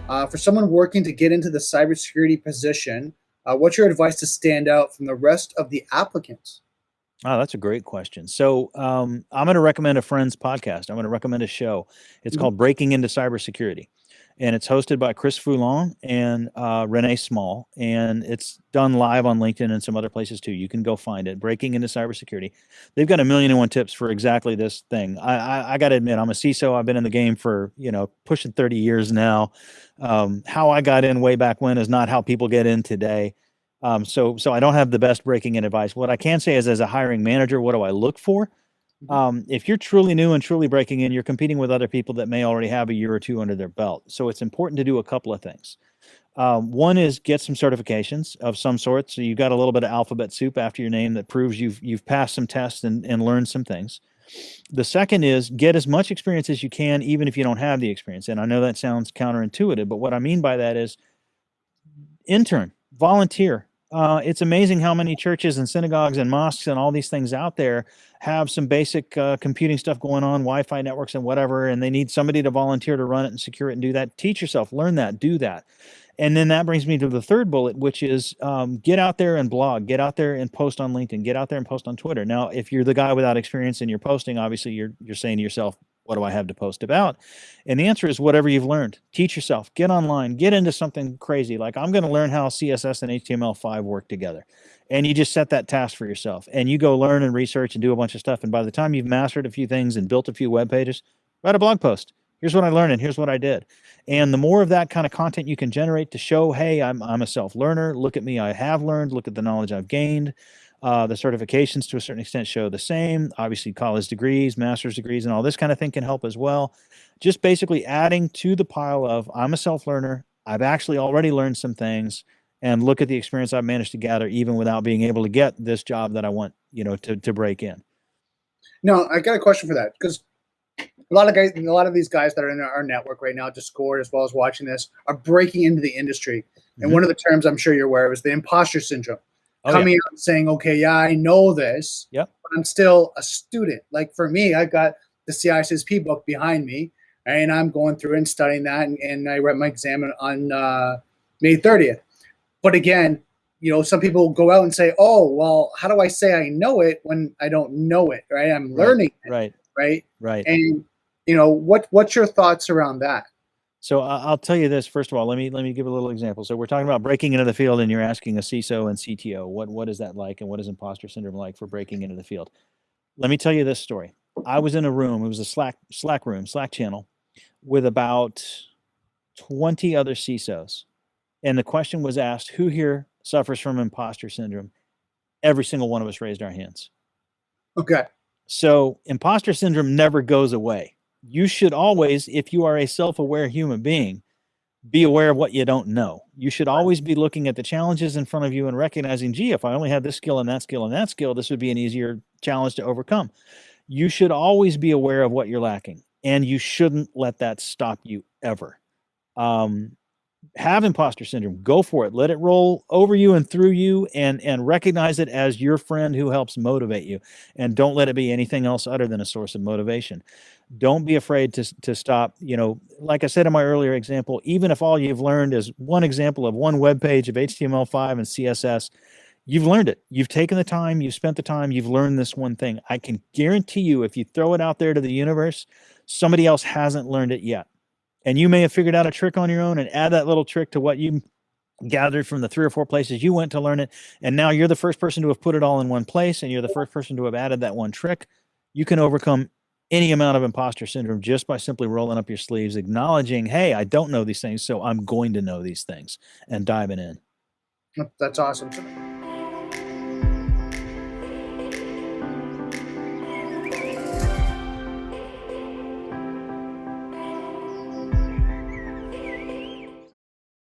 For someone working to get into the cybersecurity position, what's your advice to stand out from the rest of the applicants? Oh, that's a great question. So I'm going to recommend a friend's podcast. I'm going to recommend a show. It's Mhm. called Breaking into Cybersecurity, and it's hosted by Chris Foulon and Renee Small, and it's done live on LinkedIn and some other places too. You can go find it. Breaking into Cybersecurity. They've got 1,000,001 tips for exactly this thing. I got to admit, I'm a CISO. I've been in the game for pushing 30 years now. How I got in way back when is not how people get in today. So I don't have the best breaking in advice. What I can say is, as a hiring manager, what do I look for? Mhm. If you're truly new and truly breaking in, you're competing with other people that may already have a year or two under their belt. So it's important to do a couple of things. One is get some certifications of some sort. So you've got a little bit of alphabet soup after your name that proves you've passed some tests and learned some things. The second is get as much experience as you can, even if you don't have the experience. And I know that sounds counterintuitive, but what I mean by that is intern, volunteer. It's amazing how many churches and synagogues and mosques and all these things out there have some basic computing stuff going on, Wi-Fi networks and whatever, and they need somebody to volunteer to run it and secure it and do that. Teach yourself, learn that, do that. And then that brings me to the third bullet, which is get out there and blog, get out there and post on LinkedIn, get out there and post on Twitter. Now, if you're the guy without experience and you're posting, obviously you're saying to yourself, what do I have to post about? And the answer is whatever you've learned. Teach yourself, get online, get into something crazy. Like, I'm going to learn how CSS and HTML5 work together. And you just set that task for yourself and you go learn and research and do a bunch of stuff. And by the time you've mastered a few things and built a few web pages, write a blog post. Here's what I learned and here's what I did. And the more of that kind of content you can generate to show, hey, I'm a self-learner. Look at me. I have learned. Look at the knowledge I've gained. The certifications to a certain extent show the same. Obviously, college degrees, master's degrees, and all this kind of thing can help as well. Just basically adding to the pile of, I'm a self-learner. I've actually already learned some things, and look at the experience I've managed to gather, even without being able to get this job that I want, to break in. Now, I got a question for that, because a lot of these guys that are in our network right now, Discord, as well as watching this, are breaking into the industry. And one of the terms I'm sure you're aware of is the imposter syndrome. Coming out and saying, okay, yeah, I know this, but I'm still a student. Like for me, I've got the CISP book behind me, and I'm going through and studying that, and I read my exam on May 30th. But again, some people go out and say, oh, well, how do I say I know it when I don't know it, right? I'm learning it, right? And, what's your thoughts around that? So I'll tell you this. First of all, let me give a little example. So we're talking about breaking into the field, and you're asking a CISO and CTO, what is that like, and what is imposter syndrome like for breaking into the field? Let me tell you this story. I was in a room. It was a Slack channel, with about 20 other CISOs, and the question was asked, who here suffers from imposter syndrome? Every single one of us raised our hands. Okay. So imposter syndrome never goes away. You should always, if you are a self-aware human being, be aware of what you don't know. You should always be looking at the challenges in front of you and recognizing, gee, if I only had this skill and that skill and that skill, this would be an easier challenge to overcome. You should always be aware of what you're lacking, and you shouldn't let that stop you ever. Have imposter syndrome, go for it. Let it roll over you and through you, and recognize it as your friend who helps motivate you. And don't let it be anything else other than a source of motivation. Don't be afraid to stop. Like I said in my earlier example, even if all you've learned is one example of one web page of HTML5 and CSS, you've learned it. You've taken the time, you've spent the time, you've learned this one thing. I can guarantee you, if you throw it out there to the universe, somebody else hasn't learned it yet. And you may have figured out a trick on your own and add that little trick to what you gathered from the 3 or 4 places you went to learn it. And now you're the first person to have put it all in one place, and you're the first person to have added that one trick. You can overcome any amount of imposter syndrome just by simply rolling up your sleeves, acknowledging, hey, I don't know these things, so I'm going to know these things, and diving in. That's awesome.